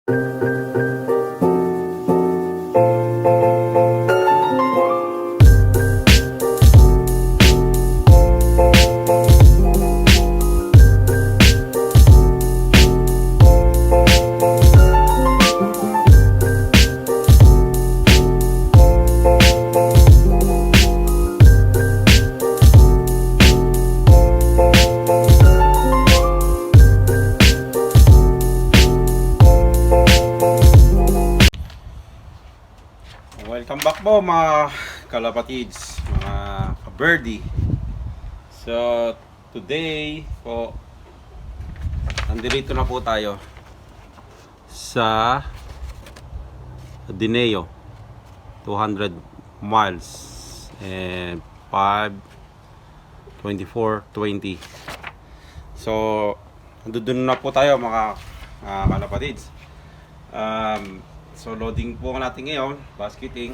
Welcome back po mga kalapatids, mga ka-birdie. So today po, nandito na po tayo sa Dineo, 200 miles and 5:24:20. So nandun na po tayo mga kalapatids. So loading po natin ngayon, basketing.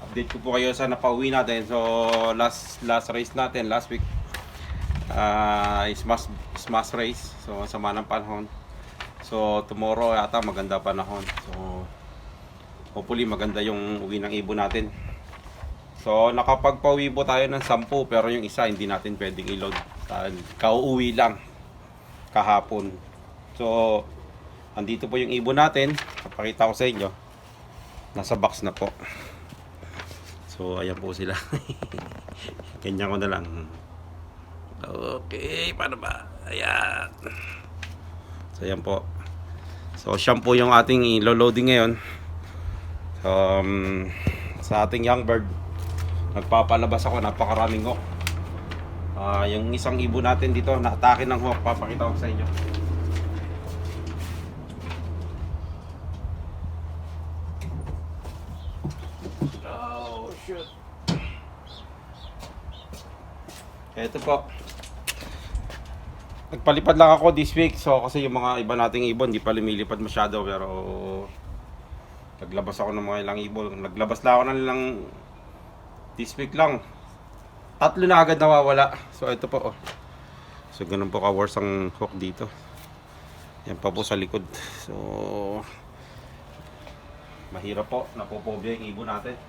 Update ko po kayo sa napauwi natin. So last race natin last week is mass race. So sama ng panahon. So tomorrow yata maganda panahon. So hopefully maganda yung uwi ng ibon natin. So nakapagpauwi po tayo ng 10, pero yung isa hindi natin pwedeng i-load. Kauuwi lang kahapon. So andito po yung ibon natin. Papakita ko sa inyo. Nasa box na po. So ayan po sila. Ganyan ko na lang. Okay, paano ba? Ayan. So ayan po. So siyam po yung ating ilo-loading ngayon. So sa ating young bird, nagpapalabas ako, napakaraming hawk. Yung isang ibon natin dito, na-atake ng hawk. Papakita ko sa inyo. Ito po. Nagpalipad lang ako this week. So kasi yung mga iba nating ibon di pa lumilipad masyado, pero naglabas ako ng mga ilang ibon. Naglabas lang ako ng ilang this week lang. 3 na agad nawawala. So ito po oh. So ganun po ka-worse ang hook dito. Yan pa po sa likod. So mahirap po, napopobya yung ibon natin.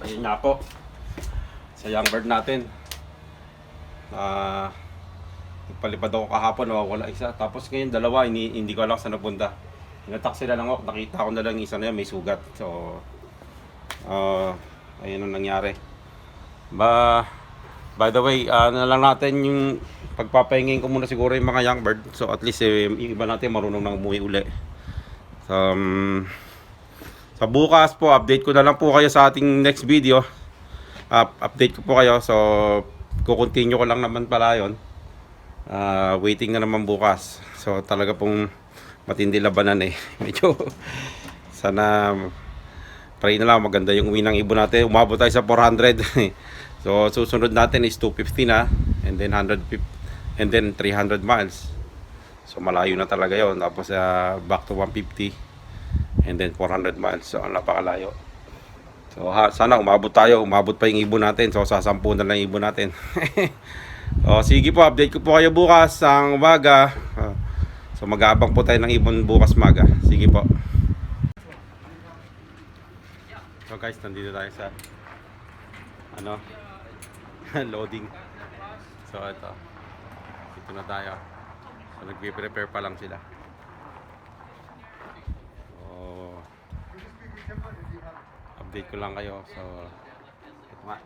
Ayun nga po sa young bird natin. Nagpalipad ako kahapon, nawawala isa. Tapos ngayon dalawa, hindi ko alam saan napunta. Inatak sila ng hawk, nakita ko na lang isa na yan, may sugat. So ayun ang nangyari. By the way, na lang natin yung pagpapahingin ko muna siguro yung mga young bird. So at least yung iba natin marunong nang umuwi uli. Sa bukas po, update ko na lang po kayo sa ating next video. Update ko po kayo. So kukontinue ko lang naman pala yun. Waiting na naman bukas. So talaga pong matindi labanan eh. Medyo sana pray na lang maganda yung uwi ng ibon natin. Umabot tayo sa 400. So susunod natin is 250 na, and then 150, and then 300 miles. So malayo na talaga yon. Tapos back to 150, and then 400 miles. So napakalayo. So sana umabot tayo, umabot pa yung ibon natin. So sasampu na lang yung ibon natin. O sige po, update ko po kayo bukas ang umaga. So mag-aabang po tayo ng ibon bukas umaga. Sige po. So guys, nandito tayo sa loading. So ito, dito na tayo. So nagpe-prepare pa lang sila. So update ko lang kayo. So ito nga.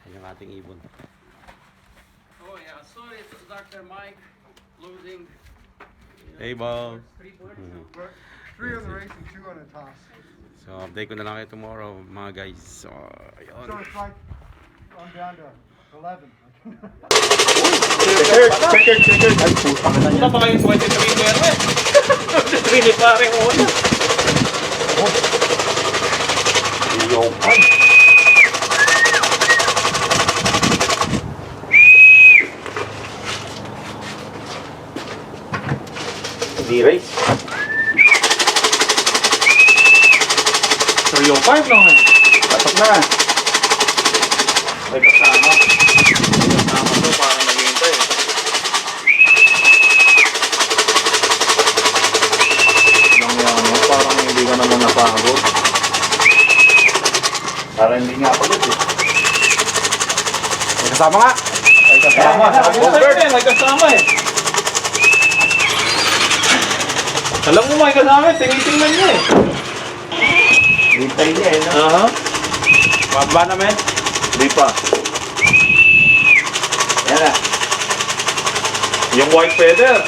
Ayan yung ating ibon. Oh yeah, sorry to Dr. Mike, losing. Hey Bob. 3 on the race and 2 on the toss. So update ko na lang kayo tomorrow mga guys. So ayun. So it's like I'm down to 11. Checker. Ay, putang na Wala niya. pa kayong 23 pero eh. 23 ni pare ko na. Yo, ay. D-race. 305 naman. Pasok na. May kasama. May kasama to, parang naghihintay. Lang yan, no? Parang hindi ka naman napagod. Parang hindi nga pagod eh. May kasama nga. May kasama. May kasama eh. Alam mo may kasama eh. Tingin-tingnan niya eh. Hintay niya eh. Aha. Mababa namin. Hindi pa. Yan na. Yung white feather.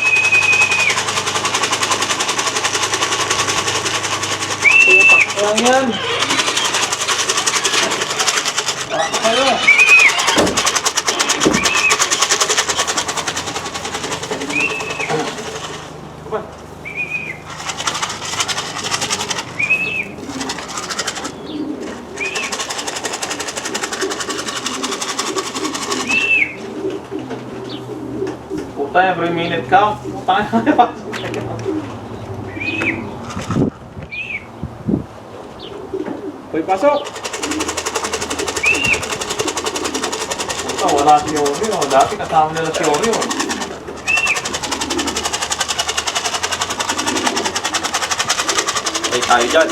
Putak lang yan. Ano? Puta, every minute count. Puta na. Uy, pasok. Puta, wala si Oreo. Dati kasama nila si Oreo. Ay, tayo dyan.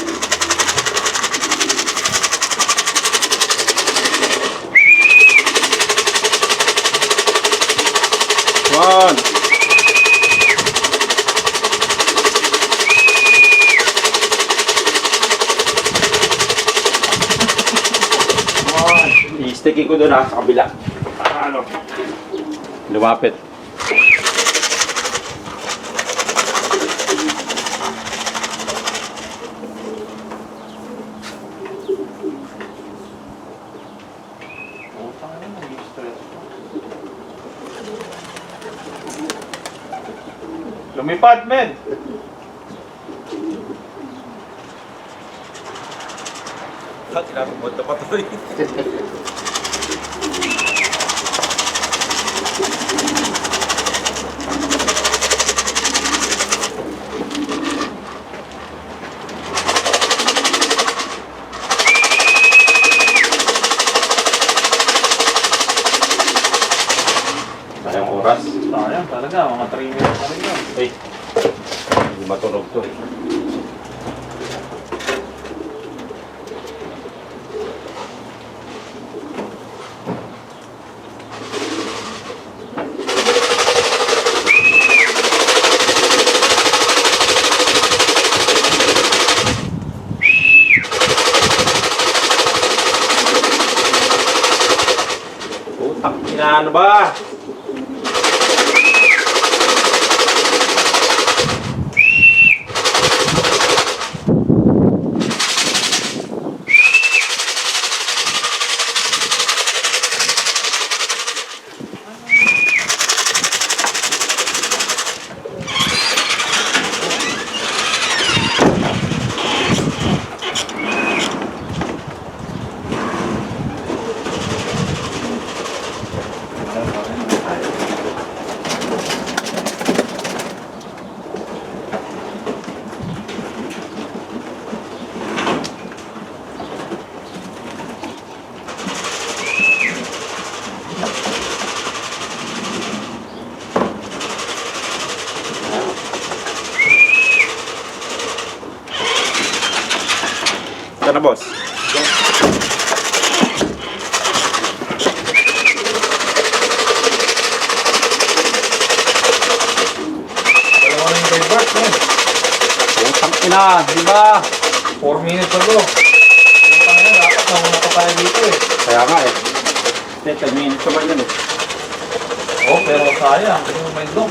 One. I-stickin ko doon sa kabila. Para ano? Lumapit. Puta na, nag-stress ko. Lumipad, men! Tinapagpunta pa to eh. Sayang oras. Sayang talaga, mga 3 minutes na rin yun. Ay, hindi matunog to eh. Putang ina, ano ba? Ito na, boss. Dalawa na yung divert, men. Putang ina, di ba? 4 minutes ago. Puta na, dapat nauna pa tayo dito eh. Kaya nga eh. 10 minutes naman yan eh. Oh, pero sayang. Hindi mo may dog.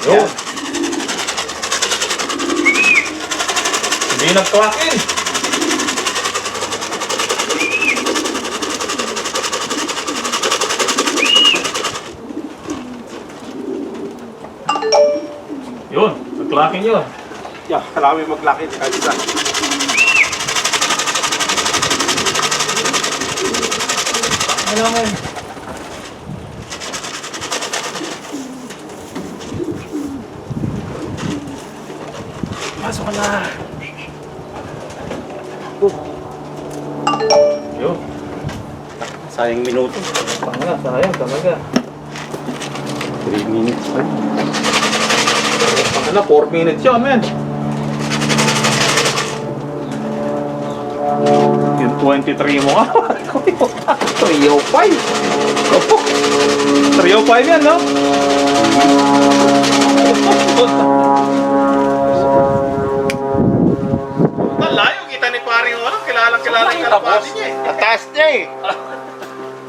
Yo! Hindi nag-clock in! Yun, nag-clocking yun. Yeah, kailangan may mag-lock in. Kahit isa. Ano naman? Pasok ka na. Yun. Sayang minuto. Tanga, sayang talaga. 3 minutes pa. Tanga na, 4 minutes yun, men. Yung 23 mo nga. 305. Opo. 305 yan, no? Layo, kita ni paring ano, kilala yung kalapati niya eh. Nataas niya eh.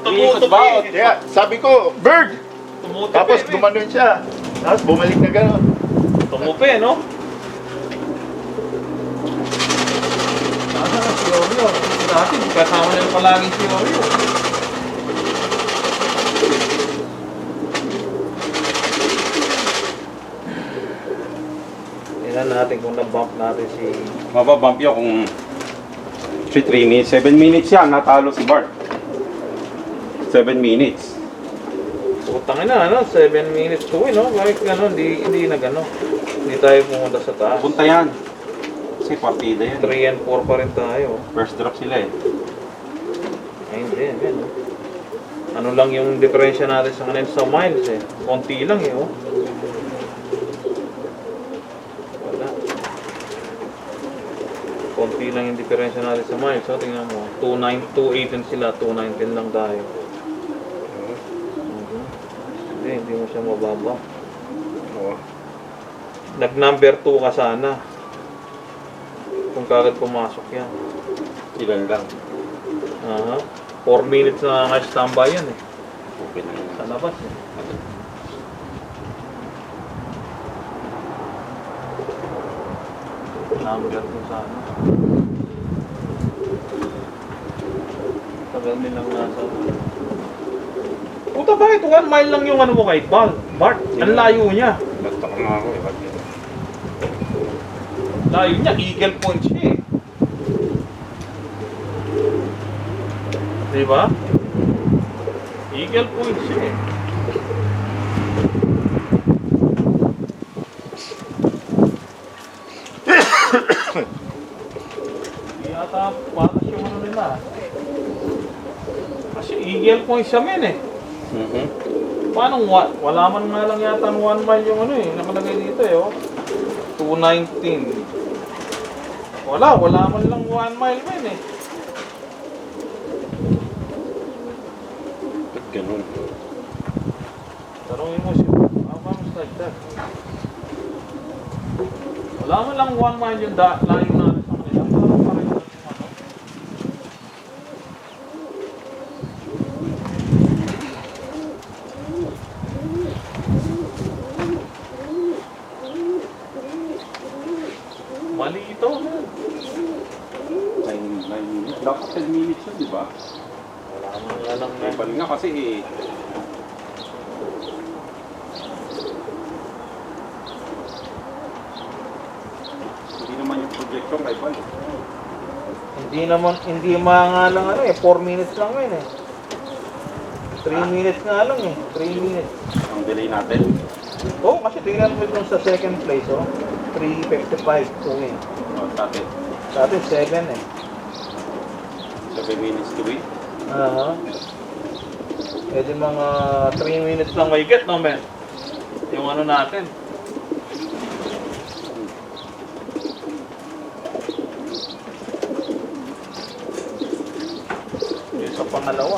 Tumutupi. Kaya sabi ko, bird! Tumutupi. Tapos eh. gumanon siya. Tapos bumalik na gano'n. Tumupi, no? Nasaan na si Oreo? Dati, kasama na yung palaging si Oreo. Tingnan natin kung na-bump natin si... Mababump yun kung 3 minutes. 7 minutes yan. Natalo si Bart. 7 minutes. Putang ina, ano? 7 minutes to win, no? Bakit gano'n? Hindi na gano'n. Hindi tayo pumunta sa taas. Punta yan. Kasi partida yan. 3 and 4 pa rin tayo. First drop sila eh. Ay, hindi. Ano? Ano lang yung diferensya natin sa kanila sa miles eh. Konti lang eh, oh. Wala. Konti lang yung diferensya natin sa miles. So, tingnan mo. 218 sila, 219 lang tayo. Hindi mo siya mababa. Oo. Nag-number 2 ka sana. Kung kagad pumasok yan. Ilan lang. Aha. 4 minutes na nga standby yan eh. Okay na yun. Sa labas eh. Number 2 sana. Tagal nilang nasa... Puta, bakit 1 mile lang yung ano mo kay Bart? Ang layo niya. Nagtaka nga ako eh. Bakit? Layo niya, eagle point siya eh. Diba? Eagle point siya eh. Hindi yata patas yung ano nila. Kasi eagle point siya men eh. Paano wala man nga lang yata 1 mile yung ano eh, nakalagay dito eh, oh. 219. Wala man lang 1 mile man eh. Ba't ganun? Tanungin mo siya, how comes like that? Wala man lang 1 mile yung layo natin sa kanila. Parang pareho na yung ano. Mali ito. 9 minutes. Dapat 10 minutes yun, di ba? Wala man nga lang Eh, bali nga kasi eh. Hindi naman yung projection kay Bal. Hindi mga lang ano eh, 4 minutes lang yun eh. 3 minutes nga lang eh, 3 minutes. Ang delay natin. Oo, kasi tingnan mo dun sa second place, oh. 3:55 to win. Oh, dati. Sa atin, 7 eh. 7 minutes to win. Aha. Pwede mga 3 minutes lang may get, no, men? Yung ano natin. Yung sa pangalawa.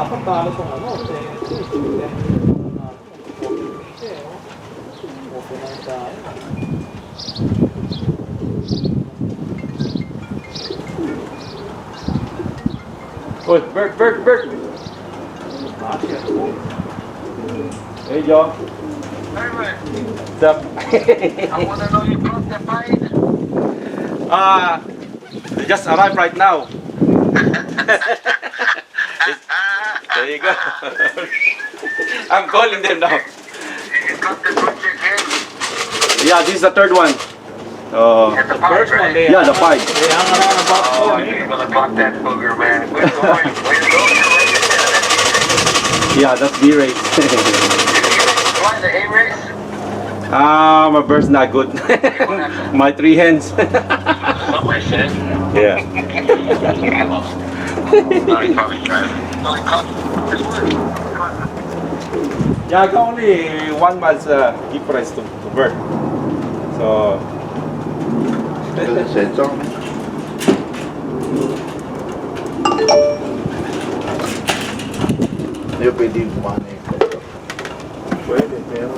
dapat talo kung ano, Uy, Bert! Hey, Joe. What's up? I want to know you brought the fight. They just arrived right now. There you go. I'm calling them now. You got the budget here. Yeah, this is the third one. At the fight, first one, right? they Yeah, the fight. They hung around about Oh, you're gonna block that booger, man. Way to go. Way to go. Yeah, that's B race. Did you fly the A race? My bird's not good. My three hands. Not my shit. Yeah. No, he probably driving. No, he caught this one. Yeah, I got only 1 month's difference to bird. So. Sensor mo. Hindi pwede yung kumana yung sensor. Pwede, pero...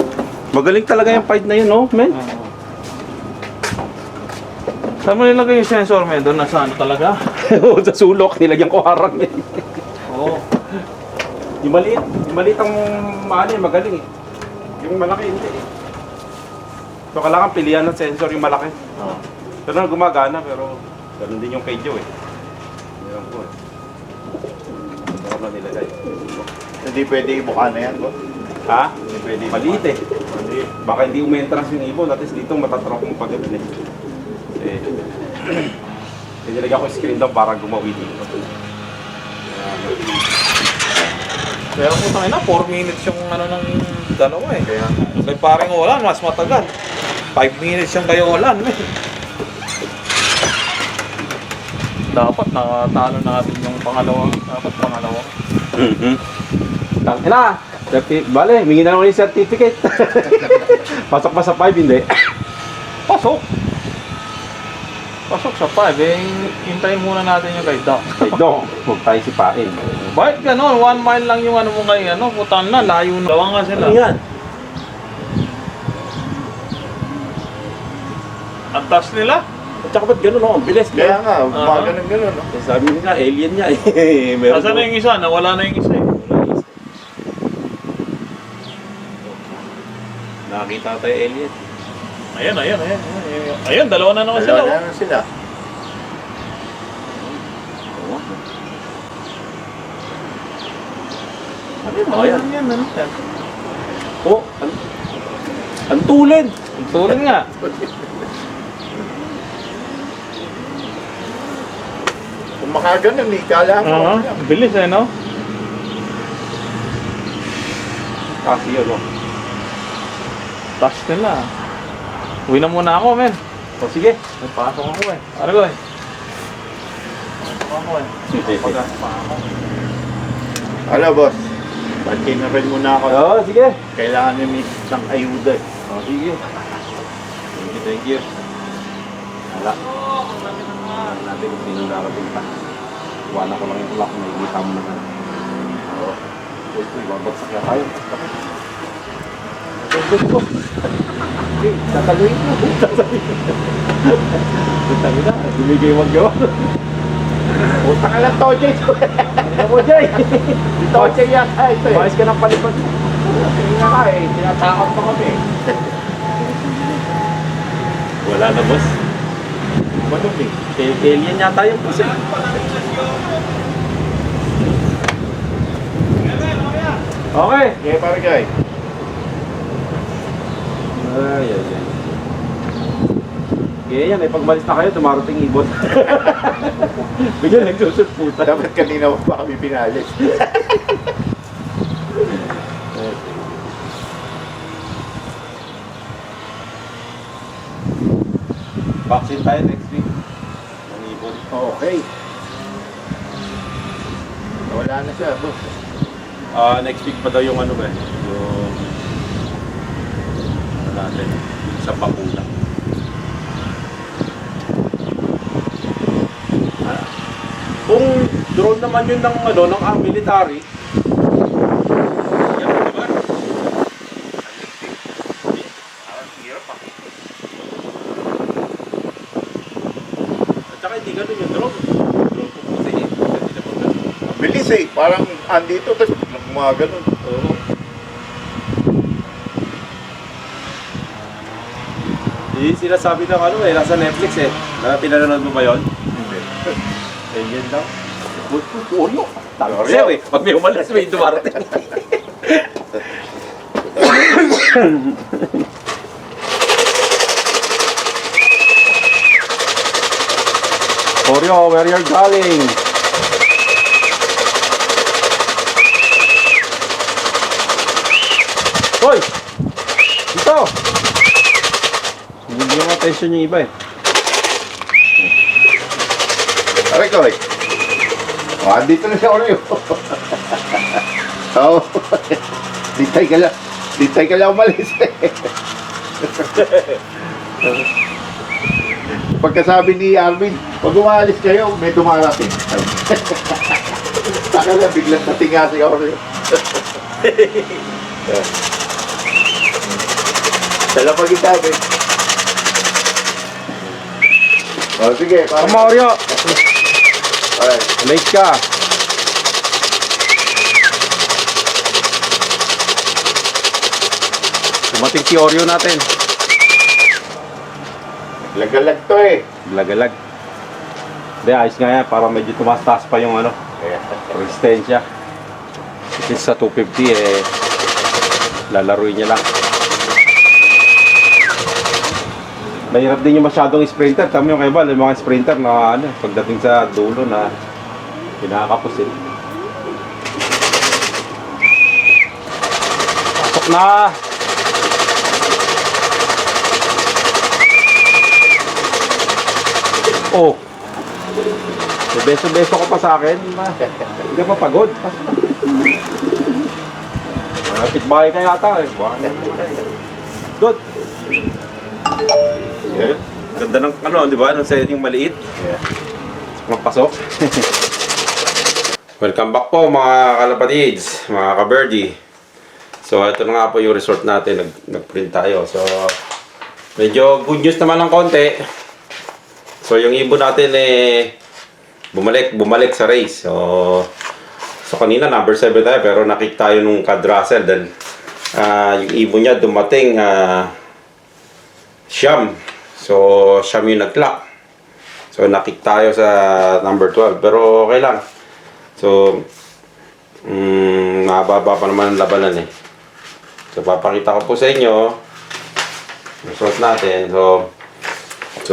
Magaling talaga yung fight na yun, no, men? Saan mo nilagay yung sensor, men? Doon nasa ano talaga? Oo, sa sulok, nilagyan ko harang eh. Oo. Yung maliit ang magaling eh. Yung malaki hindi eh. So kailangan pilihan ng sensor yung malaki. Oo. Pero na gumagana, pero ganun din yung kay Joe eh. Yan po eh. Ito ko na nilagay. Hindi pwede ibuka na yan, boss. Ha? Hindi pwede Maliit eh. Maliit. Baka hindi umentrance yung ibon, at least dito matatrap yung paggabi eh. Nilagyan ko yung screen down para gumawi dito. Kaya po tayo na, 4 minutes yung ano ng dalawa eh. Kaya, Kay paring ulan, mas matagal. 5 minutes yung kayo ulan eh. Dapat nakatalo natin yung pangalawa. Dapat pangalawa. Tangina! Bale, mingi na lang yung certificate. Pasok pa sa 5, hindi. Pasok! Pasok sa 5 eh. Hintayin muna natin yung kay Doc. Ay, Dong, huwag tayo sipain. Bakit gano'n? 1 mile lang yung ano mo kay ano? Putan na, layo na. Dawa nga sila. Ano yan? Ang taas nila? At saka ba't gano'n, no? Ang bilis. kaya nga, Ah. ganun, no? Sabi nila, alien niya eh. Meron Nasaan na yung isa? Nawala na yung isa eh. Nakakita tayo alien. Ayan. Ayan, dalawa na naman sila. Dalawa Oh. na sila. Ayan. Ano yan? Oh, ang tulid. Tulad nga. Kung makaganon eh, kala ko. Oo, bilis eh, no? Kasi yun, no? Taas nila. Uwi na muna ako, men. So, sige. May pasok ako eh. Ano ko eh? Pasok ako eh. Pagas pa ako. Hala, boss. Batiin na rin muna ako. Oo, sige. Kailangan niya may isang ayuda eh. Oh, sige. Thank you. Wala. Natin kung sino darating pa. Iwanan ko lang yung tulak, nakikita mo naman. Oo. Uy, babagsak na tayo. Thank you. Tataluin mo. Tataluin na. Bumigay mag-gawa. Utang ka lang, Tojay. Ano mo, Jay? Tojay yata ito eh. Maayos ka ng palipad. Hindi nga ka eh, tinatakot pa kami eh. Wala na, boss. Manok eh. Alien yata yung boss eh. Okay. Okay, pare guy. Ay. Kaya yan, pag malis na kayo, dumarating ibon. Bigyan nagsusulputan. Dapat kanina pa kami pinalis. Vaccine tayo next week. Ang ibon. Okay. Wala na siya, boss. Next week pa daw yung ano ba eh. Yung... Ano natin. Sa bakuna. Kung drone naman yun ng ano, ng military, akin, hindi ganun yung drone. Drone po po sige. Hindi naman ganun. Bilis eh. Parang andito, tapos mga ganun. Oo. Yung sinasabi ng ano eh, nasa Netflix eh. Pinanonood mo ba yun? Hindi. Ganyan lang. Oreo. Tama sa'yo eh. Pag may umalas, may dumarating. Oreo, where you're going? Hoy! Dito! Hindi yung attention yung iba eh. Aray ko eh. Oh, andito na si Oreo. Oo. Ditay ka lang. Ditay ka lang umalis eh. Pagkasabi ni Arvin, pag umalis kayo, may dumarating. Taka lang, biglang natinga si Oreo. Dala pag isabi. O sige, Come on, Oreo! Alright. Late ka! Dumating si Oreo natin. Lagalag to eh. Lagalag. Hindi, ayos nga yan. Para medyo tumaas-taas pa yung ano, resistensya. Since sa 250 eh, lalaruin niya lang. Mahirap din yung masyadong sprinter. Tama yung kayo ba? Yung mga sprinter na ano, pagdating sa dulo na pinakakapos eh. Pasok na! Oh! May beso-beso ko pa sa akin. Hindi ka pa pagod. Malapit bahay ka yata eh. Good! Yeah. Ganda ng ano, di ba? Ng setting maliit. Yeah. Magpasok. Welcome back po mga kalapatids, mga ka-birdie. So ito na nga po yung resort natin. Nag-print tayo. So medyo good news naman ng konti. So yung ibon natin eh bumalik sa race. So kanina number 7 tayo pero nakik tayo nung Cad Russell dahil yung ibon niya dumating siyam. So siyam yung nag-clock. So nakik tayo sa number 12 pero okay lang. So nababa pa naman ang labanan eh. So papakita ko po sa inyo result natin. So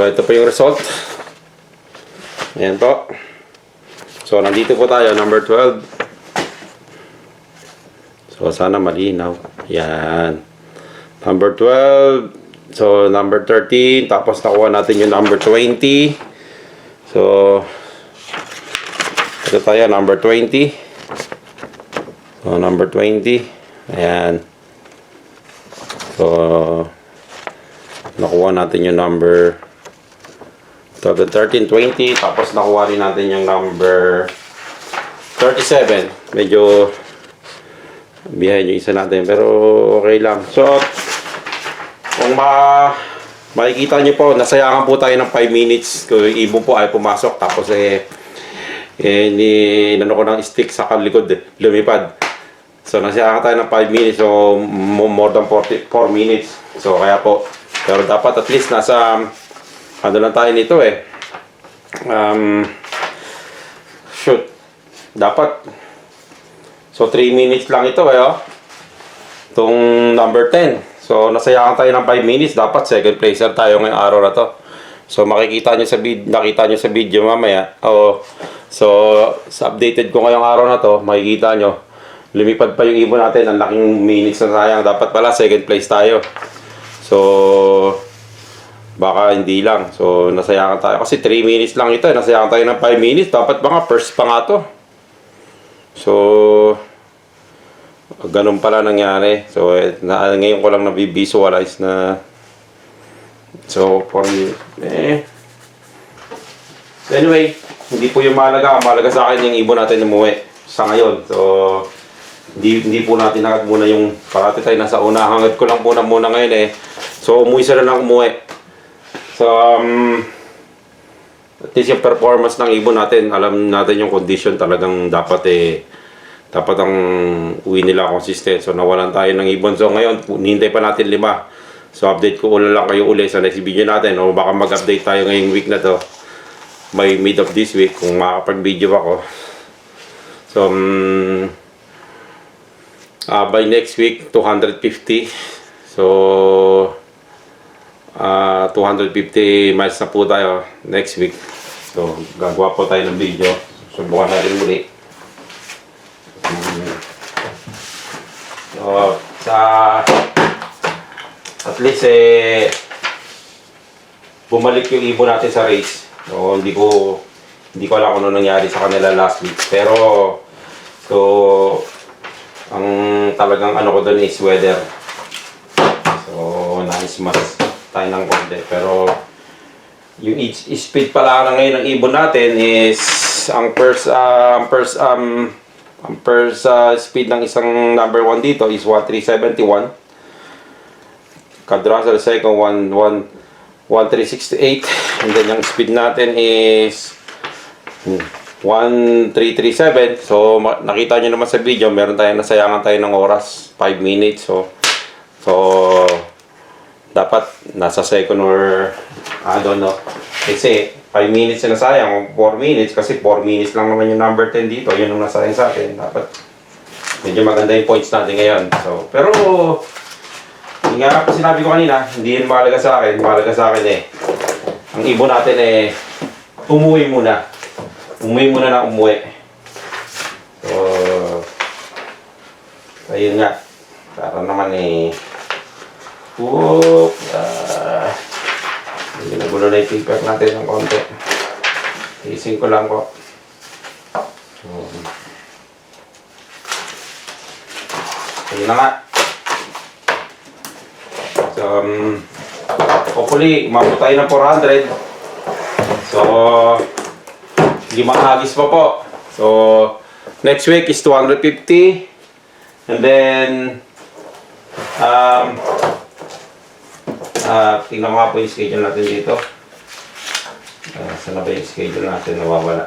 ito po yung result. Ayan po. So nandito po tayo number 12. So sana malinaw. Ayan. Number 12. So number 13. Tapos nakuha natin yung number 20. So ito tayo number 20. So number 20. Ayan. So nakuha natin yung number 12, 13, 20. Tapos nakuha rin natin yung number 37. Medyo behind yung isa natin. Pero okay lang. So kung makikita nyo po, nasayangan po tayo ng 5 minutes. Kung yung ibon po ay pumasok. Tapos nano ko ng stick sa kalikod. Lumipad. So nasayangan tayo ng 5 minutes. So more than 4 minutes. So kaya po. Pero dapat at least nasa ano lang tayo nito eh. Shoot. Dapat. So 3 minutes lang ito eh oh. Itong number 10. So nasayakan tayo ng 5 minutes. Dapat second placer tayo ngayong araw na to. So makikita nyo sa video, nakita nyo sa video mamaya. So sa updated ko ngayong araw na to, makikita nyo. Lumipad pa yung ibon natin. Ang laking minutes na sayang. Dapat pala second place tayo. So baka hindi lang. So nasayakan tayo. Kasi 3 minutes lang ito. Nasayakan tayo ng 5 minutes. Dapat ba nga first pa nga to. So ganun pala nangyari. So ngayon ko lang na-visualize na. So for me so anyway, hindi po yung mahalaga. Mahalaga sa akin yung ibon natin umuwi sa ngayon. So hindi po natin agad muna yung parati tayo nasa una. Hangad ko lang muna ngayon eh. So umuwi sila lang umuwi. So at least yung performance ng ibon natin. Alam natin yung condition talagang dapat ang uwi nila consistent. So nawalan tayo ng ibon. So ngayon, hinihintay pa natin 5. So update ko ulit lang kayo uli sa next video natin. O baka mag-update tayo ngayong week na to. By mid of this week kung makakapag-video ako. So by next week 250. So 250 miles na po tayo next week. So gagawa po tayo ng video. Subukan natin muli. So sa at least bumalik yung ibon natin sa race. So hindi ko alam kung ano nangyari sa kanila last week. Pero so ang talagang ano ko doon is weather. So nais tayo ng konti. Pero yung speed pala na ngayon ng ibon natin is ang first speed ng isang number 1 dito is 1371. Kadrasa the second 1368. And then yung speed natin is 1337. So nakita nyo naman sa video, meron tayong nasayangan tayo ng oras, 5 minutes. So dapat nasa second or I don't know. Kasi 5 minutes na nasayang, 4 minutes, kasi 4 minutes lang naman yung number 10 dito. Yun ang nasayang sa atin. Dapat medyo maganda yung points natin ngayon. So pero yung nga po sinabi ko kanina, hindi yun mahalaga sa akin. Mahalaga sa akin ang ibon natin umuwi muna. Umuwi muna na umuwi. So ayun nga. Para naman nagulo na yung paper natin ng konti. Ising ko lang po. Ayun na nga. So, hopefully, umabot tayo ng 400. So, 5 hagis pa po. So, next week is 250. And then, tingnan ko nga po yung schedule natin dito. Saan na ba yung schedule natin? Nawawala.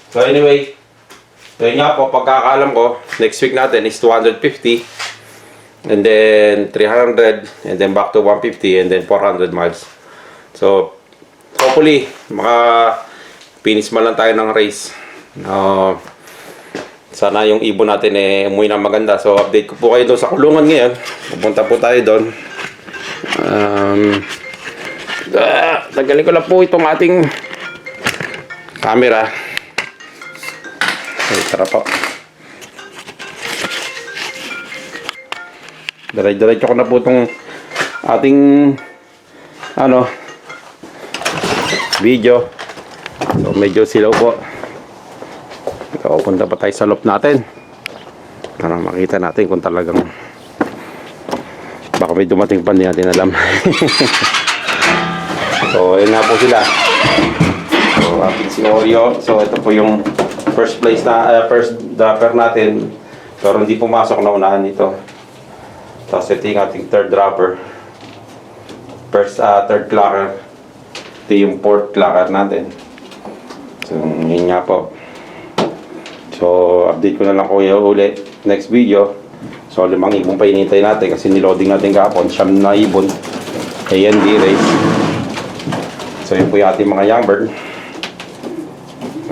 So anyway, so yun nga po, pagkakaalam ko, next week natin is 250. And then 300. And then back to 150. And then 400 miles. So, hopefully, finish man lang tayo ng race. Sana yung ibon natin umuwi na maganda. So update ko po kayo doon sa kulungan ngayon. Pupunta po tayo doon. Tagalin ko lang po itong ating camera. Ay, tara po. Diretso ko na po itong ating video. So medyo silaw po. So, punta pa tayo sa loop natin para makita natin kung talagang baka may dumating pa, hindi natin alam. So, ayun nga po sila. So, ating scenario. So, ito po yung first place na first dropper natin, pero hindi pumasok na unahan nito. Tapos ito yung ating third dropper, third clacker. Ito yung fourth clacker natin. So, yun nga po. So, update ko na lang kuya uli next video. So, 5 ibon pa inintay natin kasi niloading natin kahapon. 9 na ibon. AND race. So, yun po yung ating mga young bird.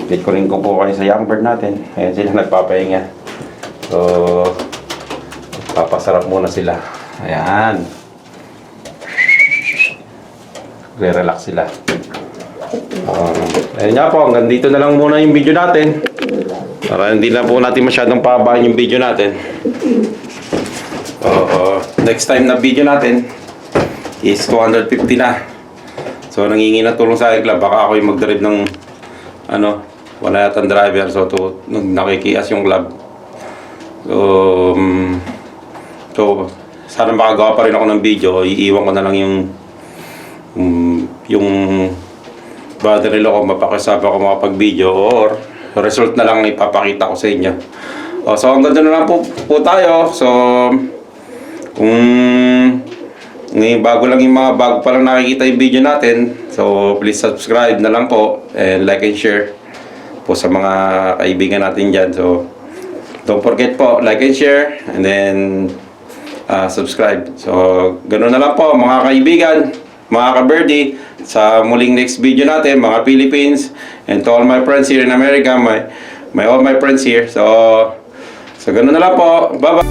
Update ko rin po kayo sa young bird natin. Ayan sila nagpapahinga. So, papasarap muna sila. Ayan. Re-relax sila. Ayun nga po, hanggang dito na lang muna yung video natin. Para hindi na po natin masyadong pabahan yung video natin. Next time na video natin is 250 na. So nangingi na tulong sa akin club. Baka ako yung mag-drive ng wala yatang driver. So nakikias yung club. So sana makagawa pa rin ako ng video. Iiwan ko na lang yung battery ko, mapakasaba ko makapag-video or result na lang ipapakita ko sa inyo. So hanggang doon na lang po tayo. So kung Ngayon, bago lang yung mga bago pa lang nakikita yung video natin. So, please subscribe na lang po. And like and share po sa mga kaibigan natin dyan. So, don't forget po, like and share. And then, subscribe. So, ganoon na lang po mga kaibigan, mga ka-birdie. Sa muling next video natin, mga Philippines. And to all my friends here in America, all my friends here. So ganoon na lang po. Bye-bye.